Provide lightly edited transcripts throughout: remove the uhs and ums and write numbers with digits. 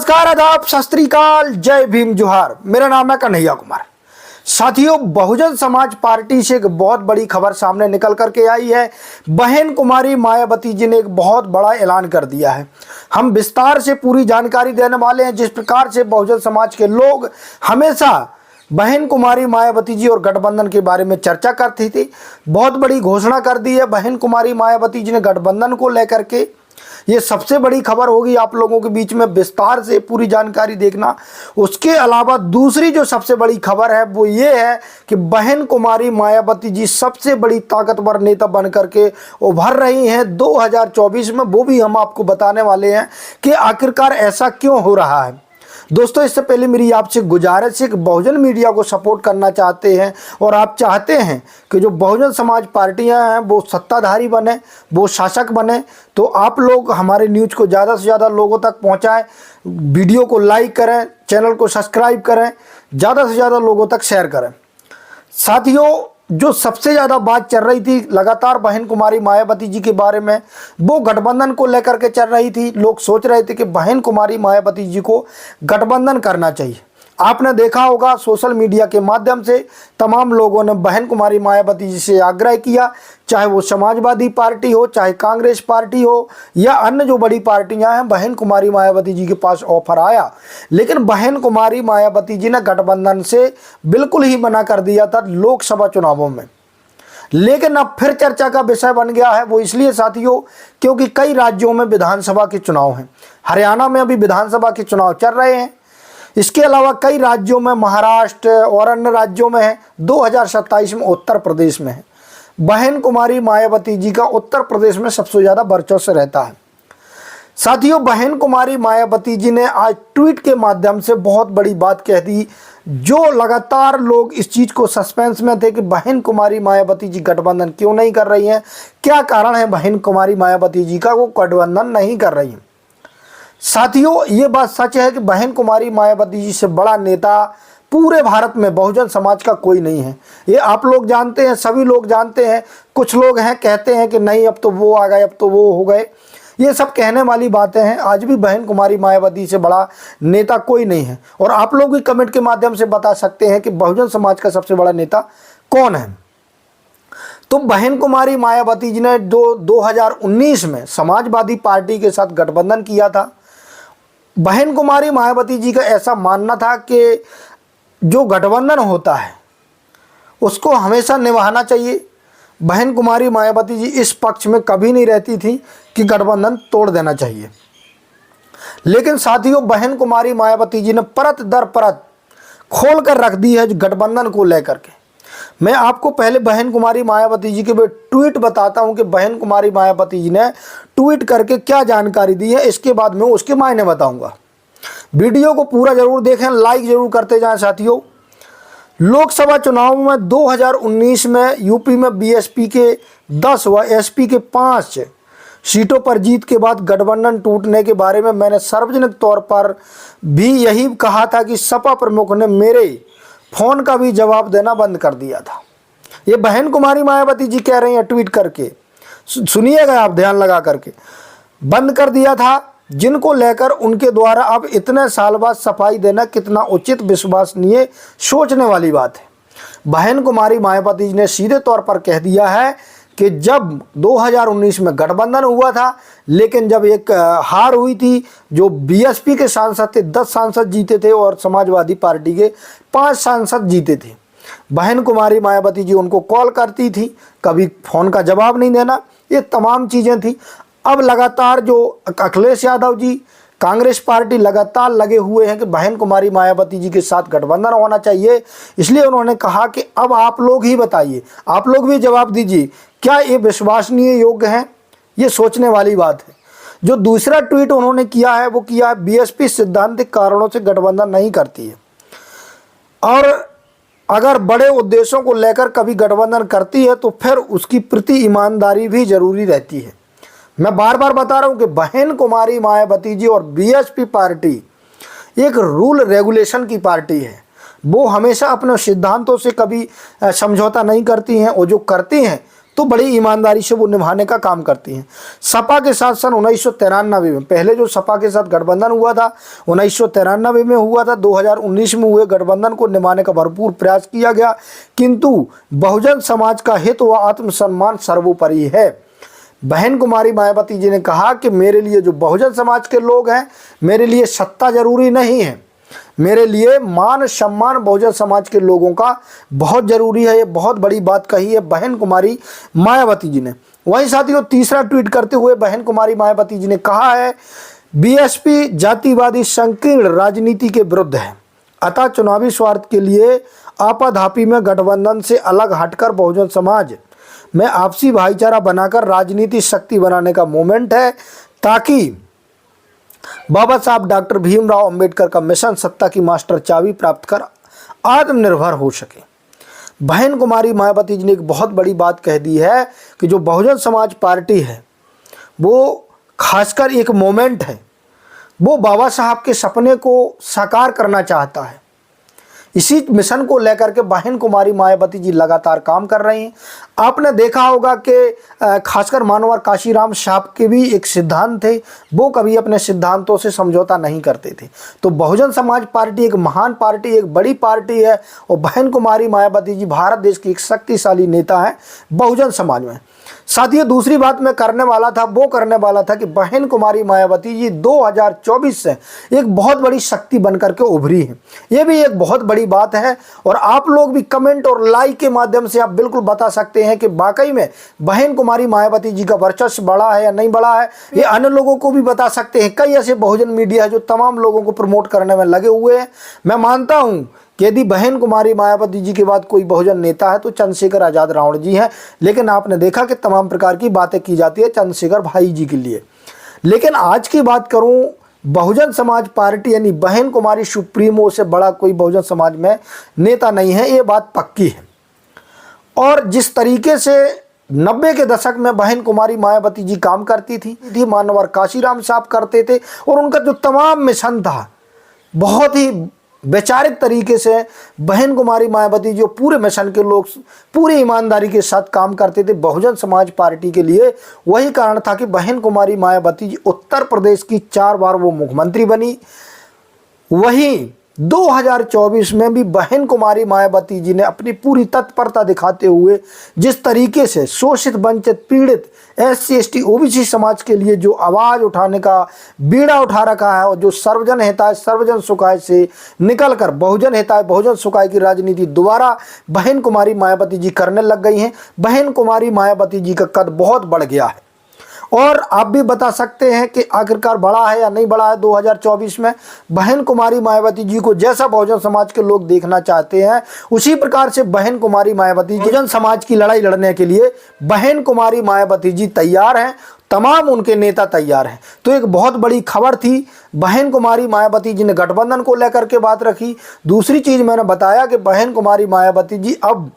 नमस्कार, आदाब, सत श्री अकाल, जय भीम, जोहार। मेरा नाम है कन्हैया कुमार। साथियों, बहुजन समाज पार्टी से एक बहुत बड़ी खबर सामने निकल करके आई है। बहन कुमारी मायावती जी ने एक बहुत बड़ा ऐलान कर दिया है। हम विस्तार से पूरी जानकारी देने वाले हैं। जिस प्रकार से बहुजन समाज के लोग हमेशा बहन कुमारी मायावती जी और गठबंधन के बारे में चर्चा करती थी, बहुत बड़ी घोषणा कर दी है बहन कुमारी मायावती जी ने गठबंधन को लेकर के। ये सबसे बड़ी खबर होगी आप लोगों के बीच में, विस्तार से पूरी जानकारी देखना। उसके अलावा दूसरी जो सबसे बड़ी खबर है वो ये है कि बहन कुमारी मायावती जी सबसे बड़ी ताकतवर नेता बन करके उभर रही हैं 2024 में। वो भी हम आपको बताने वाले हैं कि आखिरकार ऐसा क्यों हो रहा है। दोस्तों, इससे पहले मेरी आपसे गुजारिश है कि बहुजन मीडिया को सपोर्ट करना चाहते हैं और आप चाहते हैं कि जो बहुजन समाज पार्टियां हैं वो सत्ताधारी बने, वो शासक बने, तो आप लोग हमारे न्यूज़ को ज़्यादा से ज़्यादा लोगों तक पहुंचाएं, वीडियो को लाइक करें, चैनल को सब्सक्राइब करें, ज़्यादा से ज़्यादा लोगों तक शेयर करें। साथियों, जो सबसे ज़्यादा बात चल रही थी लगातार बहन कुमारी मायावती जी के बारे में, वो गठबंधन को लेकर के चल रही थी। लोग सोच रहे थे कि बहन कुमारी मायावती जी को गठबंधन करना चाहिए। आपने देखा होगा सोशल मीडिया के माध्यम से तमाम लोगों ने बहन कुमारी मायावती जी से आग्रह किया, चाहे वो समाजवादी पार्टी हो, चाहे कांग्रेस पार्टी हो या अन्य जो बड़ी पार्टियां हैं, बहन कुमारी मायावती जी के पास ऑफर आया। लेकिन बहन कुमारी मायावती जी ने गठबंधन से बिल्कुल ही मना कर दिया था लोकसभा चुनावों में। लेकिन अब फिर चर्चा का विषय बन गया है। वो इसलिए साथियों क्योंकि कई राज्यों में विधानसभा के चुनाव हैं। हरियाणा में अभी विधानसभा के चुनाव चल रहे हैं। इसके अलावा कई राज्यों में, महाराष्ट्र और अन्य राज्यों में है। 2027 में उत्तर प्रदेश में है। बहन कुमारी मायावती जी का उत्तर प्रदेश में सबसे ज़्यादा वर्चस्व रहता है। साथियों, बहन कुमारी मायावती जी ने आज ट्वीट के माध्यम से बहुत बड़ी बात कह दी। जो लगातार लोग इस चीज़ को सस्पेंस में थे कि बहन कुमारी मायावती जी गठबंधन क्यों नहीं कर रही हैं, क्या कारण है बहन कुमारी मायावती जी का वो गठबंधन नहीं कर रही हैं। साथियों, ये बात सच है कि बहन कुमारी मायावती जी से बड़ा नेता पूरे भारत में बहुजन समाज का कोई नहीं है। ये आप लोग जानते हैं, सभी लोग जानते हैं। कुछ लोग हैं कहते हैं कि नहीं अब तो वो आ गए, अब तो वो हो गए। ये सब कहने वाली बातें हैं। आज भी बहन कुमारी मायावती से बड़ा नेता कोई नहीं है। और आप लोग भी कमेंट के माध्यम से बता सकते हैं कि बहुजन समाज का सबसे बड़ा नेता कौन है। तो बहन कुमारी मायावती जी ने 2019 में समाजवादी पार्टी के साथ गठबंधन किया था। बहन कुमारी मायावती जी का ऐसा मानना था कि जो गठबंधन होता है उसको हमेशा निभाना चाहिए। बहन कुमारी मायावती जी इस पक्ष में कभी नहीं रहती थी कि गठबंधन तोड़ देना चाहिए। लेकिन साथियों, बहन कुमारी मायावती जी ने परत दर परत खोल कर रख दी है गठबंधन को लेकर के। मैं आपको पहले बहन कुमारी मायावती जी के ट्वीट बताता हूं कि बहन कुमारी मायावती जी ने ट्वीट करके क्या जानकारी दी है। इसके बाद मैं उसके मायने बताऊंगा। वीडियो को पूरा जरूर देखें, लाइक जरूर करते जाएं। साथियों, लोकसभा चुनाव में 2019 में यूपी में बीएसपी के 10 व एसपी के 5 सीटों पर जीत के बाद गठबंधन टूटने के बारे में मैंने सार्वजनिक तौर पर भी यही कहा था कि सपा प्रमुख ने मेरे फोन का भी जवाब देना बंद कर दिया था। ये बहन कुमारी मायावती जी कह रही हैं ट्वीट करके, सुनिएगा आप ध्यान लगा करके। बंद कर दिया था, जिनको लेकर उनके द्वारा अब इतने साल बाद सफाई देना कितना उचित, विश्वसनीय, सोचने वाली बात है। बहन कुमारी मायावती जी ने सीधे तौर पर कह दिया है कि जब 2019 में गठबंधन हुआ था, लेकिन जब एक हार हुई थी, जो बीएसपी के सांसद थे 10 सांसद जीते थे और समाजवादी पार्टी के 5 सांसद जीते थे। बहन कुमारी मायावती जी उनको कॉल करती थी, कभी फ़ोन का जवाब नहीं देना, ये तमाम चीज़ें थी। अब लगातार जो अखिलेश यादव जी, कांग्रेस पार्टी लगातार लगे हुए हैं कि बहन कुमारी मायावती जी के साथ गठबंधन होना चाहिए। इसलिए उन्होंने कहा कि अब आप लोग ही बताइए, आप लोग भी जवाब दीजिए, क्या ये विश्वसनीय योग्य हैं। ये सोचने वाली बात है। जो दूसरा ट्वीट उन्होंने किया है वो किया है बीएसपी सिद्धांतिक कारणों से गठबंधन नहीं करती है और अगर बड़े उद्देश्यों को लेकर कभी गठबंधन करती है तो फिर उसकी प्रति ईमानदारी भी जरूरी रहती है। मैं बार बार बता रहा हूं कि बहन कुमारी मायावती जी और बीएसपी पार्टी एक रूल रेगुलेशन की पार्टी है। वो हमेशा अपने सिद्धांतों से कभी समझौता नहीं करती हैं और जो करती हैं तो बड़ी ईमानदारी से वो निभाने का काम करती हैं। सपा के साथ सन 1993 में, पहले जो सपा के साथ गठबंधन हुआ था 1993 में हुआ था, 2019 में हुए गठबंधन को निभाने का भरपूर प्रयास किया गया, किंतु बहुजन समाज का हित व आत्मसम्मान सर्वोपरि है। बहन कुमारी मायावती जी ने कहा कि मेरे लिए जो बहुजन समाज के लोग हैं, मेरे लिए सत्ता जरूरी नहीं है, मेरे लिए मान सम्मान बहुजन समाज के लोगों का बहुत जरूरी है। ये बहुत बड़ी बात कही है बहन कुमारी मायावती जी ने। वहीं साथियों, तीसरा ट्वीट करते हुए बहन कुमारी मायावती जी ने कहा है, बीएसपी जातिवादी संकीर्ण राजनीति के विरुद्ध है, अतः चुनावी स्वार्थ के लिए आपाधापी में गठबंधन से अलग हटकर बहुजन समाज में आपसी भाईचारा बनाकर राजनीति शक्ति बनाने का मूवमेंट है, ताकि बाबा साहब डॉक्टर भीमराव अंबेडकर का मिशन सत्ता की मास्टर चाबी प्राप्त कर आत्मनिर्भर हो सके। बहन कुमारी मायावती जी ने एक बहुत बड़ी बात कह दी है कि जो बहुजन समाज पार्टी है वो खासकर एक मोमेंट है, वो बाबा साहब के सपने को साकार करना चाहता है। इसी मिशन को लेकर के बहन कुमारी मायावती जी लगातार काम कर रही हैं। आपने देखा होगा कि खासकर मानवर काशीराम साहब के भी एक सिद्धांत थे, वो कभी अपने सिद्धांतों से समझौता नहीं करते थे। तो बहुजन समाज पार्टी एक महान पार्टी, एक बड़ी पार्टी है, और बहन कुमारी मायावती जी भारत देश की एक शक्तिशाली नेता है बहुजन समाज में। साथियों, दूसरी बात मैं करने वाला था कि बहन कुमारी मायावती जी 2024 से एक बहुत बड़ी शक्ति बनकर के उभरी है। ये भी एक बहुत बड़ी बात है, और आप लोग भी कमेंट और लाइक के माध्यम से आप बिल्कुल बता सकते हैं कि वाकई में बहन कुमारी मायावती जी का वर्चस्व बढ़ा है या नहीं बढ़ा है। ये अन्य लोगों को भी बता सकते हैं। कई ऐसे बहुजन मीडिया है जो तमाम लोगों को प्रमोट करने में लगे हुए हैं। मैं मानता हूं कि यदि बहन कुमारी मायावती जी के बाद कोई बहुजन नेता है तो चंद्रशेखर आज़ाद रावण जी हैं, लेकिन आपने देखा कि तमाम प्रकार की बातें की जाती है चंद्रशेखर भाई जी के लिए। लेकिन आज की बात करूं, बहुजन समाज पार्टी यानी बहन कुमारी सुप्रीमो से बड़ा कोई बहुजन समाज में नेता नहीं है, ये बात पक्की है। और जिस तरीके से 90 के दशक में बहन कुमारी मायावती जी काम करती थी, मानवर काशीराम साहब करते थे, और उनका जो तमाम मिशन था बहुत ही वैचारिक तरीके से बहन कुमारी मायावती जो पूरे मिशन के लोग पूरी ईमानदारी के साथ काम करते थे बहुजन समाज पार्टी के लिए। वही कारण था कि बहन कुमारी मायावती जी उत्तर प्रदेश की 4 बार वो मुख्यमंत्री बनी। वहीं 2024 में भी बहन कुमारी मायावती जी ने अपनी पूरी तत्परता दिखाते हुए जिस तरीके से शोषित, वंचित, पीड़ित SC ST OBC समाज के लिए जो आवाज़ उठाने का बीड़ा उठा रखा है, और जो सर्वजन हिताय सर्वजन सुखाय से निकलकर बहुजन हिताय बहुजन सुखाय की राजनीति दोबारा बहन कुमारी मायावती जी करने लग गई हैं। बहन कुमारी मायावती जी का कद बहुत बढ़ गया है, और आप भी बता सकते हैं कि आखिरकार बढ़ा है या नहीं बढ़ा है 2024 में। बहन कुमारी मायावती जी को जैसा बहुजन समाज के लोग देखना चाहते हैं, उसी प्रकार से बहन कुमारी मायावती बहुजन समाज की लड़ाई लड़ने के लिए बहन कुमारी मायावती जी तैयार हैं, तमाम उनके नेता तैयार हैं। तो एक बहुत बड़ी खबर थी, बहन कुमारी मायावती जी ने गठबंधन को लेकर के बात रखी। दूसरी चीज़ मैंने बताया कि बहन कुमारी मायावती जी अब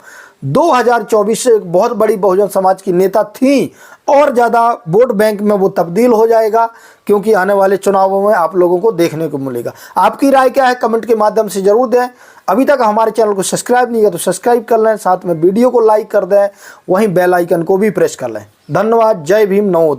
2024 से एक बहुत बड़ी बहुजन समाज की नेता थी, और ज़्यादा वोट बैंक में वो तब्दील हो जाएगा, क्योंकि आने वाले चुनावों में आप लोगों को देखने को मिलेगा। आपकी राय क्या है कमेंट के माध्यम से जरूर दें। अभी तक हमारे चैनल को सब्सक्राइब नहीं किया तो सब्सक्राइब कर लें, साथ में वीडियो को लाइक कर दें, वहीं बेल आइकन को भी प्रेस कर लें। धन्यवाद। जय भीम। नमोद।